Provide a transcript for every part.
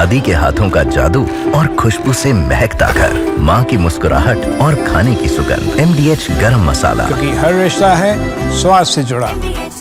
दादी के हाथों का जादू और खुशबू से महकता घर, माँ की मुस्कुराहट और खाने की सुगंध। MDH गरम मसाला, क्योंकि हर रिश्ता है स्वाद से जुड़ा।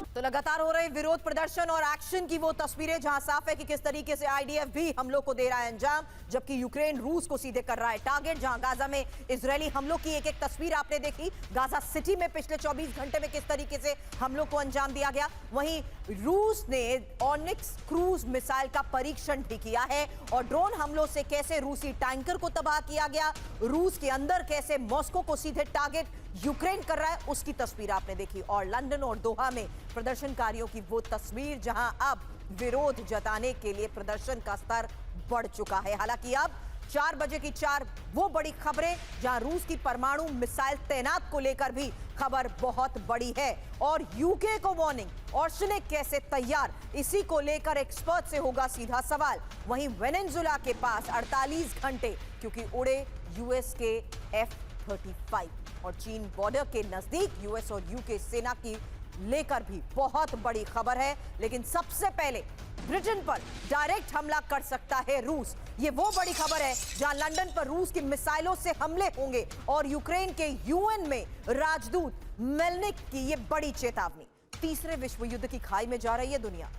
तो लगातार हो रहे विरोध प्रदर्शन और एक्शन की वो तस्वीरें जहां साफ है कि किस तरीके से IDF भी हमलों को दे रहा है अंजाम, जबकि यूक्रेन रूस को सीधे कर रहा है टारगेट। जहां गाजा में इजरायली हमलों की एक एक तस्वीर आपने देखी, गाजा सिटी में पिछले 24 घंटे में किस तरीके से हमलों को अंजाम दिया गया। वहीं रूस ने ऑनिक्स क्रूज मिसाइल का परीक्षण भी किया है और ड्रोन हमलों से कैसे रूसी टैंकर को तबाह किया गया, रूस के अंदर कैसे मॉस्को को सीधे टारगेट यूक्रेन कर रहा है, उसकी तस्वीर आपने देखी। और लंदन और दोहा में प्रदर्शनकारियों की वो तस्वीर जहां अब विरोध जताने के लिए प्रदर्शन का स्तर बढ़ चुका है। हालांकि अब 4 बजे की 4 वो बड़ी खबरें जहां रूस की परमाणु मिसाइल तैनात को लेकर भी खबर बहुत बड़ी है और यूके को वार्निंग, ऑर्शनिक कैसे तैयार, इसी को लेकर एक्सपर्ट से होगा सीधा सवाल। वहीं वेनेजुला के पास 48 घंटे क्योंकि उड़े यूएस के F-35 और चीन बॉर्डर के नजदीक यूएस और यूके सेना की लेकर भी बहुत बड़ी खबर है। लेकिन सबसे पहले ब्रिटेन पर डायरेक्ट हमला कर सकता है रूस, ये वो बड़ी खबर है जहां लंदन पर रूस की मिसाइलों से हमले होंगे और यूक्रेन के UN में राजदूत मेलनिक की ये बड़ी चेतावनी। तीसरे विश्व युद्ध की खाई में जा रही है दुनिया।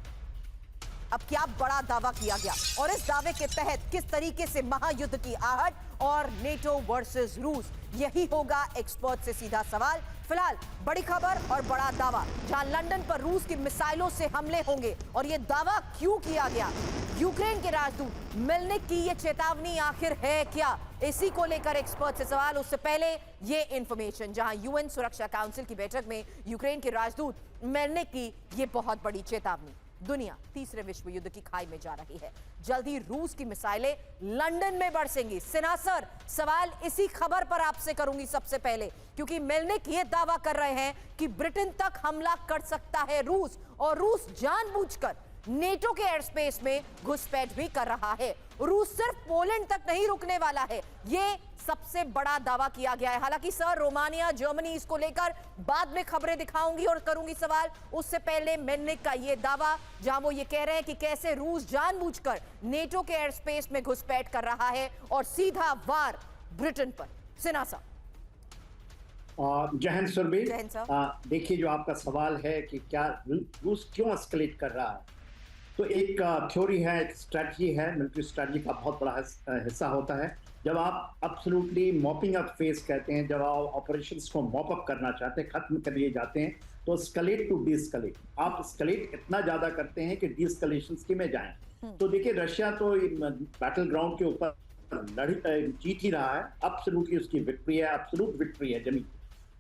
अब क्या बड़ा दावा किया गया और इस दावे के तहत किस तरीके से महायुद्ध की आहट और नेटो वर्सेस रूस, यही होगा एक्सपर्ट से सीधा सवाल। फिलहाल बड़ी खबर और बड़ा दावा जहां लंदन पर रूस की मिसाइलों से हमले होंगे और यह दावा क्यों किया गया, यूक्रेन के राजदूत मेलनिक की यह चेतावनी आखिर है क्या, इसी को लेकर एक्सपर्ट से सवाल। उससे पहले ये इंफॉर्मेशन जहां UN सुरक्षा काउंसिल की बैठक में यूक्रेन के राजदूत मेलनिक की यह बहुत बड़ी चेतावनी। दुनिया तीसरे विश्व युद्ध की खाई में जा रही है, जल्द ही रूस की मिसाइलें लंदन में बरसेंगी। सिन्हा सर, सवाल इसी खबर पर आपसे करूंगी सबसे पहले, क्योंकि मेलनिक ये दावा कर रहे हैं कि ब्रिटेन तक हमला कर सकता है रूस और रूस जानबूझकर नेटो के एयर स्पेस में घुसपैठ भी कर रहा है। रूस सिर्फ पोलैंड तक नहीं रुकने वाला है, ये सबसे बड़ा दावा किया गया है। हालांकि सर, रोमानिया, जर्मनी, इसको लेकर बाद में खबरें दिखाऊंगी और करूंगी सवाल। उससे पहले मेलनिक का ये दावा जहां वो ये कह रहे हैं कि कैसे रूस जानबूझकर नेटो के एयर स्पेस में घुसपैठ कर रहा है और सीधा वार ब्रिटेन पर। सिन्हा साहब। जय हिंद सुरभि। देखिए, जो आपका सवाल है कि क्या रूस क्यों एस्केलेट कर रहा है, तो एक थ्योरी है, एक स्ट्रैटेजी है, मिलिट्री स्ट्रैटेजी का बहुत बड़ा हिस्सा होता है। जब आप एब्सोल्युटली मॉपिंग अप फेज कहते हैं, जब आप ऑपरेशंस को मॉप अप करना चाहते हैं, खत्म कर लिए जाते हैं, तो स्केलेट टू डीस्केलेट। आप स्केलेट इतना ज्यादा करते हैं कि डीस्केलेशंस की में जाएं। तो देखिए, रशिया तो बैटल ग्राउंड के ऊपर जीत ही रहा है, एब्सोल्युटली उसकी विक्ट्री है, एब्सोल्यूट विक्ट्री है जमीन।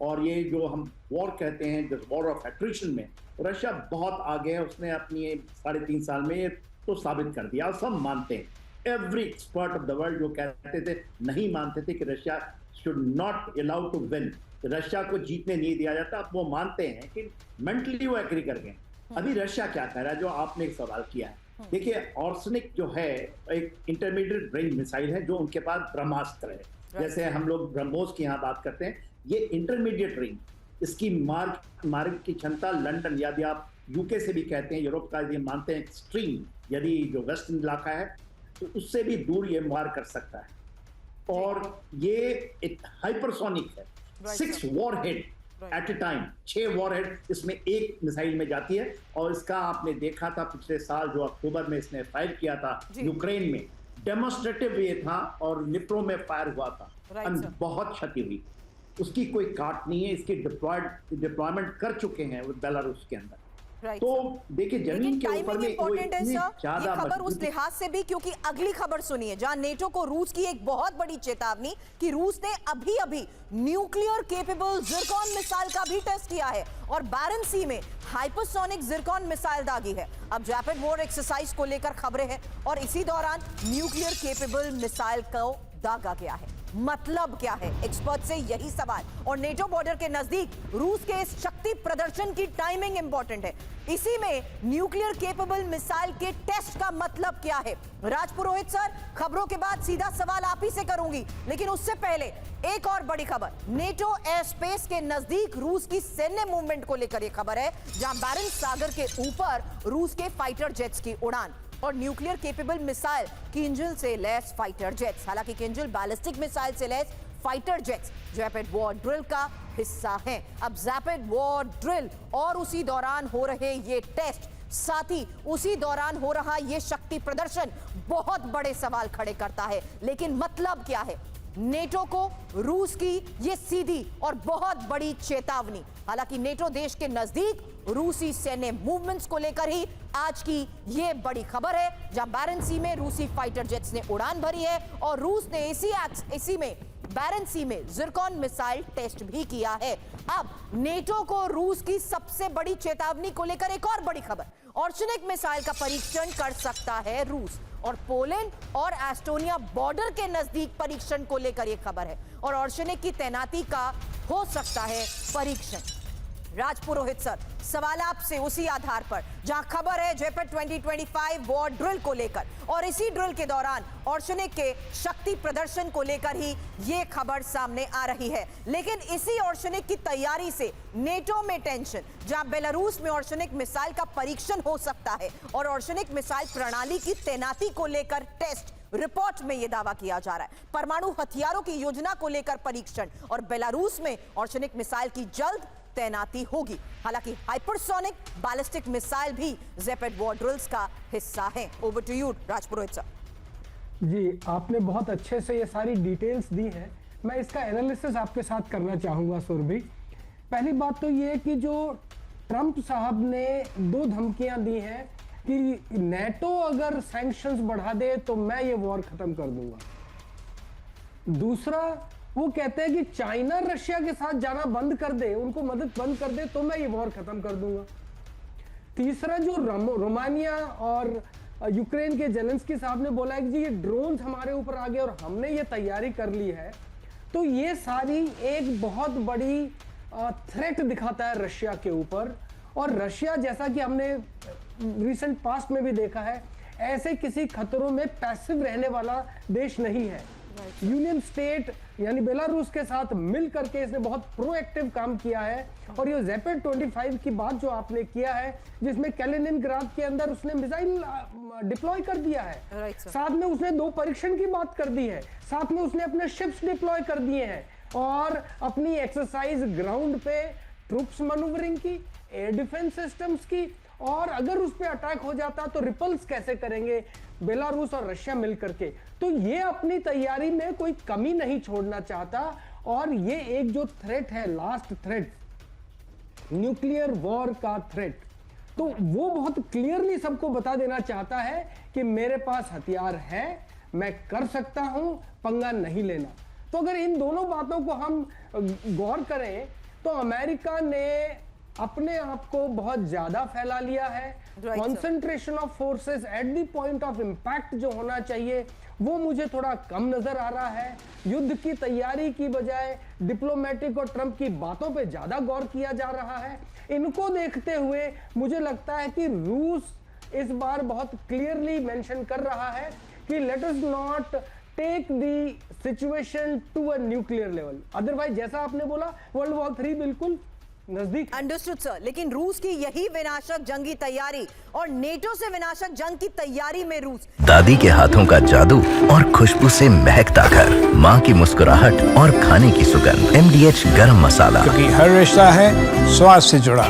और ये जो हम वॉर कहते हैं, जिस वॉर ऑफ एट्रिशन में रशिया बहुत आगे है, उसने अपनी 3.5 साल में तो साबित कर दिया, सब मानते हैं। Every expert of the world जो कहते थे, नहीं मानते थे कि Russia should not allowed to win, Russia को जीतने नहीं दिया जाता, अब वो मानते हैं कि मेंटली वो एग्री कर गए। अभी रशिया क्या कर रहा है, जो आपने एक सवाल किया है, देखिए, ऑर्सनिक जो है एक इंटरमीडिएट रेंज मिसाइल है जो उनके पास ब्रह्मास्त्र है, जैसे हम लोग ब्रह्मोस की यहाँ बात करते हैं, ये इंटरमीडिएट रेंज, इसकी मार्ग की क्षमता लंदन, यदि आप यूके से भी कहते हैं, यूरोप का ये मानते हैं एक्सट्रीम, यदि जो वेस्टर्न इलाका है तो उससे भी दूर ये मार कर सकता है। और ये एक हाइपरसोनिक है, 6 warhead at a time, 6 warhead इसमें एक मिसाइल में जाती है। और इसका आपने देखा था पिछले साल जो अक्टूबर में इसने फायर किया था यूक्रेन में, डेमोन्स्ट्रेटिव ये था और निप्रो में फायर हुआ था, बहुत क्षति हुई, उसकी कोई काट नहीं है, इसकी डिप्लॉयमेंट कर चुके हैं वो बेलारूस के अंदर। तो देखिए, जमीन के ऊपर में इंपॉर्टेंट है सर ये खबर उस लिहाज से भी, क्योंकि अगली खबर सुनिए जहां नेटो को रूस की एक बहुत बड़ी चेतावनी कि रूस ने अभी न्यूक्लियर केपेबल जिरकॉन मिसाइल का भी टेस्ट किया है और बैरन सी में हाइपरसोनिक जिरकॉन मिसाइल दागी है। अब रैपिड वॉर एक्सरसाइज को लेकर खबरें हैं और इसी दौरान न्यूक्लियर केपेबल मिसाइल को दागा गया है। मतलब क्या है, एक्सपर्ट से यही सवाल। और नेटो बॉर्डर के नजदीक रूस के इस शक्ति प्रदर्शन की टाइमिंग इंपॉर्टेंट है, इसी में न्यूक्लियर केपेबल मिसाइल के टेस्ट का मतलब क्या है। राजपुरोहित सर, खबरों के बाद सीधा सवाल आप ही से करूंगी, लेकिन उससे पहले एक और बड़ी खबर, नेटो एयर स्पेस के नजदीक रूस की सैन्य मूवमेंट को लेकर यह खबर है, जहां बैरेंट्स सागर के ऊपर रूस के फाइटर जेट्स की उड़ान। और न्यूक्लियर केपेबल मिसाइल किंजल से लैस फाइटर जेट्स। हालांकि किंजल बैलिस्टिक मिसाइल से लैस fighter jets rapid war drill का हिस्सा हैं। अब रैपिड वॉर ड्रिल और उसी दौरान हो रहे ये टेस्ट, साथ ही उसी दौरान हो रहा ये शक्ति प्रदर्शन बहुत बड़े सवाल खड़े करता है। लेकिन मतलब क्या है? नेटो को रूस की ये सीधी और बहुत बड़ी चेतावनी। हालांकि नेटो देश के नजदीक रूसी सैन्य मूवमेंट्स को लेकर ही आज की ये बड़ी खबर है, जहां बैरन सी में रूसी फाइटर जेट्स ने उड़ान भरी है और रूस ने इसी में बैरन सी में जिरकॉन मिसाइल टेस्ट भी किया है। अब नेटो को रूस की सबसे बड़ी चेतावनी को लेकर एक और बड़ी खबर, ऑर्शनिक मिसाइल का परीक्षण कर सकता है रूस। और पोलैंड और एस्टोनिया बॉर्डर के नजदीक परीक्षण को लेकर यह खबर है और ऑर्शनिक की तैनाती का हो सकता है परीक्षण। राजपुरोहित सर, सवाल आपसे उसी आधार पर जहां खबर है जेपेट 2025 वॉर ड्रिल को लेकर, और इसी ड्रिल के दौरान ऑर्शनिक के शक्ति प्रदर्शन को लेकर ही ये खबर सामने आ रही है। लेकिन इसी ऑर्शनिक की तैयारी से नेटो में टेंशन, जहां बेलारूस में ऑर्शनिक मिसाइल का परीक्षण हो सकता है और ऑर्शनिक मिसाइल प्रणाली की तैनाती को लेकर टेस्ट। रिपोर्ट में यह दावा किया जा रहा है परमाणु हथियारों की योजना को लेकर परीक्षण, और बेलारूस में ऑर्शनिक मिसाइल की जल्द तैनाती होगी। हालांकि हाइपरसोनिक बैलिस्टिक मिसाइल भी रैपिड वॉर ड्रिल्स का हिस्सा है। Over to you Rajpurohit sir. जी, आपने बहुत अच्छे से ये सारी डिटेल्स दी हैं। मैं इसका एनालिसिस आपके साथ करना चाहूँगा सुरभि। पहली बात तो ये कि जो ट्रंप साहब ने 2 धमकियां दी हैं कि नेटो अगर सैंक्शंस बढ़ा दे तो मैं ये वॉर खत्म कर दूंगा। दूसरा, वो कहते हैं कि चाइना रशिया के साथ जाना बंद कर दे, उनको मदद बंद कर दे तो मैं ये वॉर खत्म कर दूंगा। तीसरा, जो रोमानिया और यूक्रेन के जेलेंस्की साहब ने बोला है कि जी ये ड्रोन्स हमारे ऊपर आ गए और हमने ये तैयारी कर ली है, तो ये सारी एक बहुत बड़ी थ्रेट दिखाता है रशिया के ऊपर। और रशिया, जैसा कि हमने रिसेंट पास्ट में भी देखा है, ऐसे किसी खतरों में पैसिव रहने वाला देश नहीं है। यूनियन स्टेट यानी बेलारूस के साथ मिल करके इसने बहुत प्रोएक्टिव काम किया है। और ये जेपेट 25 की बात जो आपने किया है, जिसमें कैलिनिनग्राड के अंदर उसने मिसाइल डिप्लॉय कर दिया है, साथ में उसने 2 परीक्षण की बात कर दी है, साथ में उसने अपने शिप्स डिप्लॉय कर दिए हैं और अपनी एक्सरसाइज ग्राउंड पे ट्रूप्स मैन्यूवरिंग की, एयर डिफेंस सिस्टम्स की, और अगर उस पे अटैक हो जाता तो रिपल्स कैसे करेंगे बेलारूस और रशिया मिलकर के। तो ये अपनी तैयारी में कोई कमी नहीं छोड़ना चाहता। और ये एक जो थ्रेट है, लास्ट थ्रेट, न्यूक्लियर वॉर का थ्रेट, तो वो बहुत क्लियरली सबको बता देना चाहता है कि मेरे पास हथियार है, मैं कर सकता हूं, पंगा नहीं लेना। तो अगर इन दोनों बातों को हम गौर करें तो अमेरिका ने अपने आप को बहुत ज्यादा फैला लिया है। Concentration of forces at the point of impact जो होना चाहिए वो मुझे थोड़ा कम नजर आ रहा है। युद्ध की तैयारी की बजाय डिप्लोमेटिक और ट्रंप की बातों पे ज्यादा गौर किया जा रहा है। इनको देखते हुए मुझे लगता है कि रूस इस बार बहुत क्लियरली मेंशन कर रहा है कि let us not take the situation to a nuclear level, otherwise जैसा आपने बोला वर्ल्ड वॉर 3 बिल्कुल नजदीक। Understood sir. लेकिन रूस की यही विनाशक जंगी तैयारी और नेटो से विनाशक जंग की तैयारी में रूस, दादी के हाथों का जादू और खुशबू से महकता घर, माँ की मुस्कुराहट और खाने की सुगंध, MDH गरम मसाला, क्योंकि हर रिश्ता है स्वाद से जुड़ा।